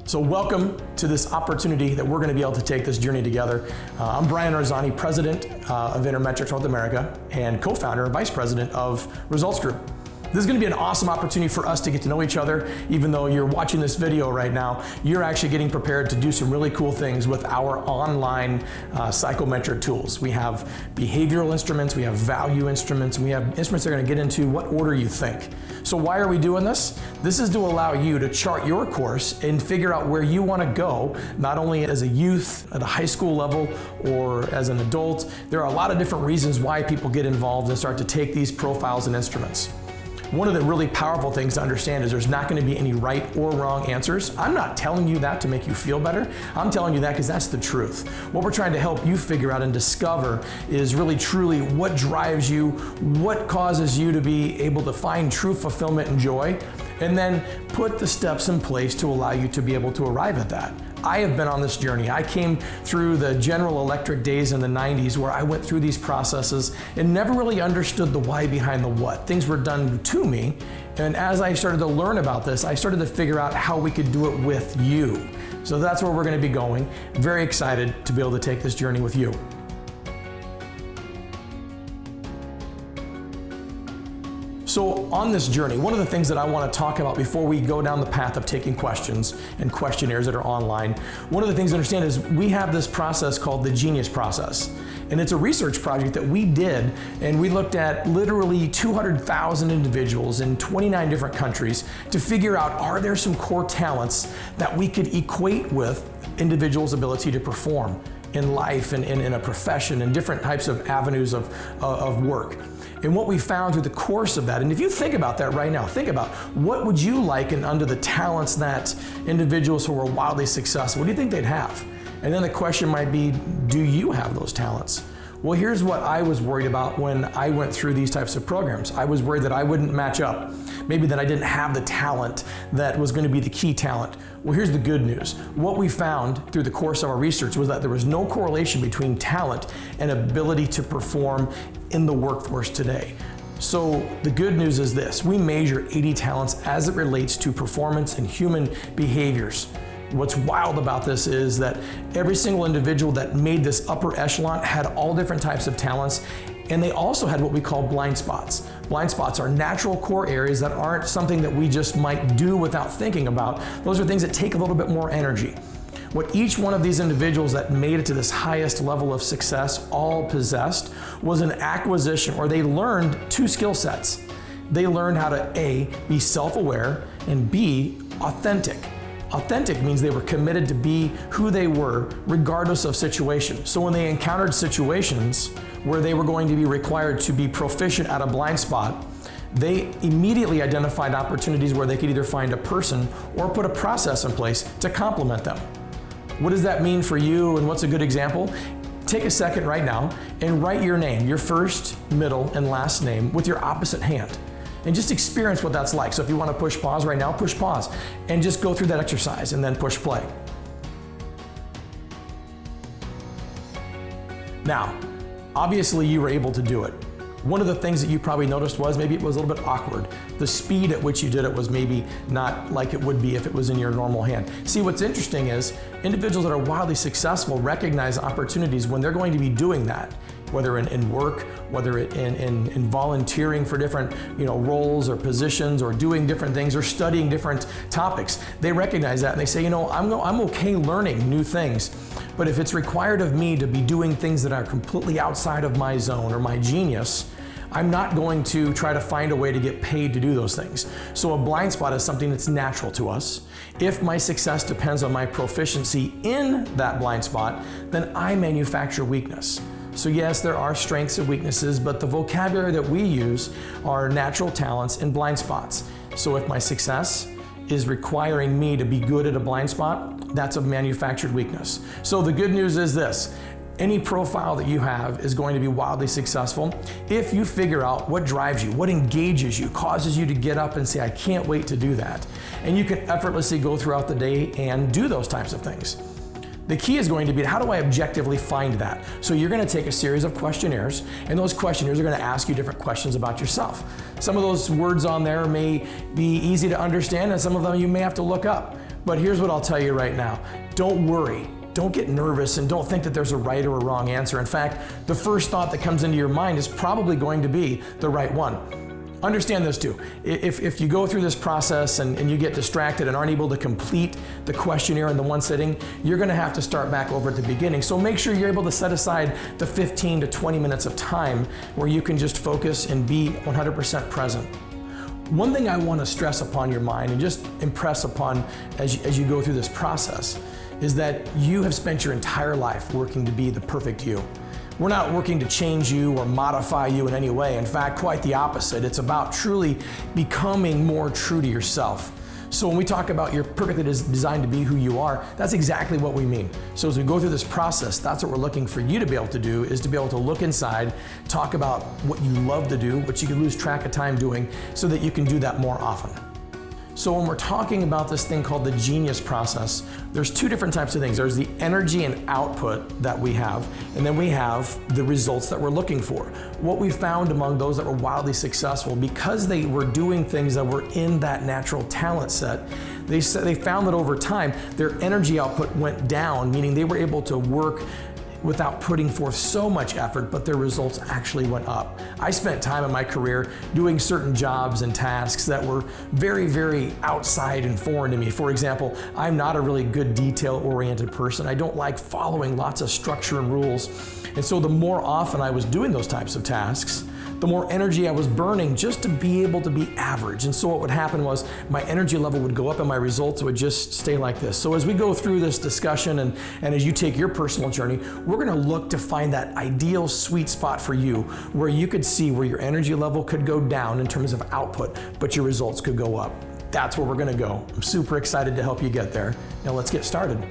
So welcome to this opportunity that we're going to be able to take this journey together. I'm Brian Arzani, President of Intermetrics North America and co-founder and Vice President of Results Group. This is going to be an awesome opportunity for us to get to know each other. Even though you're watching this video right now, you're actually getting prepared to do some really cool things with our online psychometric tools. We have behavioral instruments, we have value instruments, and we have instruments that are going to get into what order you think. So why are we doing this? This is to allow you to chart your course and figure out where you want to go, not only as a youth at a high school level or as an adult. There are a lot of different reasons why people get involved and start to take these profiles and instruments. One of the really powerful things to understand is there's not going to be any right or wrong answers. I'm not telling you that to make you feel better. I'm telling you that because that's the truth. What we're trying to help you figure out and discover is really truly what drives you, what causes you to be able to find true fulfillment and joy, and then put the steps in place to allow you to be able to arrive at that. I have been on this journey. I came through the General Electric days in the 90s where I went through these processes and never really understood the why behind the what. Things were done to me, and as I started to learn about this, I started to figure out how we could do it with you. So that's where we're going to be going. Very excited to be able to take this journey with you. So on this journey, one of the things that I want to talk about before we go down the path of taking questions and questionnaires that are online, one of the things to understand is we have this process called the Genius Process. And it's a research project that we did, and we looked at literally 200,000 individuals in 29 different countries to figure out, are there some core talents that we could equate with individuals' ability to perform in life and in a profession and different types of avenues of work. And what we found through the course of that, and if you think about that right now, think about what would you like and under the talents that individuals who are wildly successful, what do you think they'd have? And then the question might be, do you have those talents? Well, here's what I was worried about when I went through these types of programs. I was worried that I wouldn't match up. Maybe that I didn't have the talent that was going to be the key talent. Well, here's the good news. What we found through the course of our research was that there was no correlation between talent and ability to perform in the workforce today. So the good news is this: we measure 80 talents as it relates to performance and human behaviors. What's wild about this is that every single individual that made this upper echelon had all different types of talents, and they also had what we call blind spots. Blind spots are natural core areas that aren't something that we just might do without thinking about. Those are things that take a little bit more energy. What each one of these individuals that made it to this highest level of success all possessed was an acquisition, or they learned two skill sets. They learned how to A, be self-aware, and B, authentic. Authentic means they were committed to be who they were regardless of situation. So when they encountered situations where they were going to be required to be proficient at a blind spot, they immediately identified opportunities where they could either find a person or put a process in place to complement them. What does that mean for you, and what's a good example? Take a second right now and write your name, your first, middle, and last name with your opposite hand. And just experience what that's like. So if you want to push pause right now, push pause and just go through that exercise and then push play. Now, obviously you were able to do it. One of the things that you probably noticed was maybe it was a little bit awkward. The speed at which you did it was maybe not like it would be if it was in your normal hand. See, what's interesting is individuals that are wildly successful recognize opportunities when they're going to be doing that, whether in work, whether in volunteering for different roles or positions, or doing different things, or studying different topics. They recognize that and they say, I'm okay learning new things, but if it's required of me to be doing things that are completely outside of my zone or my genius, I'm not going to try to find a way to get paid to do those things. So a blind spot is something that's natural to us. If my success depends on my proficiency in that blind spot, then I manufacture weakness. So yes, there are strengths and weaknesses, but the vocabulary that we use are natural talents and blind spots. So if my success is requiring me to be good at a blind spot, that's a manufactured weakness. So the good news is this: any profile that you have is going to be wildly successful if you figure out what drives you, what engages you, causes you to get up and say, I can't wait to do that. And you can effortlessly go throughout the day and do those types of things. The key is going to be, how do I objectively find that? So you're going to take a series of questionnaires, and those questionnaires are going to ask you different questions about yourself. Some of those words on there may be easy to understand, and some of them you may have to look up. But here's what I'll tell you right now. Don't worry. Don't get nervous and don't think that there's a right or a wrong answer. In fact, the first thought that comes into your mind is probably going to be the right one. Understand this too. If you go through this process and you get distracted and aren't able to complete the questionnaire in the one sitting, you're gonna have to start back over at the beginning. So make sure you're able to set aside the 15 to 20 minutes of time where you can just focus and be 100% present. One thing I want to stress upon your mind and just impress upon as you go through this process is that you have spent your entire life working to be the perfect you. We're not working to change you or modify you in any way. In fact, quite the opposite. It's about truly becoming more true to yourself. So when we talk about you're perfectly designed to be who you are, that's exactly what we mean. So as we go through this process, that's what we're looking for you to be able to do, is to be able to look inside, talk about what you love to do, what you can lose track of time doing, so that you can do that more often. So when we're talking about this thing called the Genius process, there's two different types of things. There's the energy and output that we have, and then we have the results that we're looking for. What we found among those that were wildly successful, because they were doing things that were in that natural talent set, they found that over time, their energy output went down, meaning they were able to work without putting forth so much effort, but their results actually went up. I spent time in my career doing certain jobs and tasks that were very, very outside and foreign to me. For example, I'm not a really good detail-oriented person. I don't like following lots of structure and rules. And so the more often I was doing those types of tasks, the more energy I was burning just to be able to be average. And so what would happen was my energy level would go up and my results would just stay like this. So as we go through this discussion and as you take your personal journey, we're gonna look to find that ideal sweet spot for you where you could see where your energy level could go down in terms of output, but your results could go up. That's where we're gonna go. I'm super excited to help you get there. Now let's get started.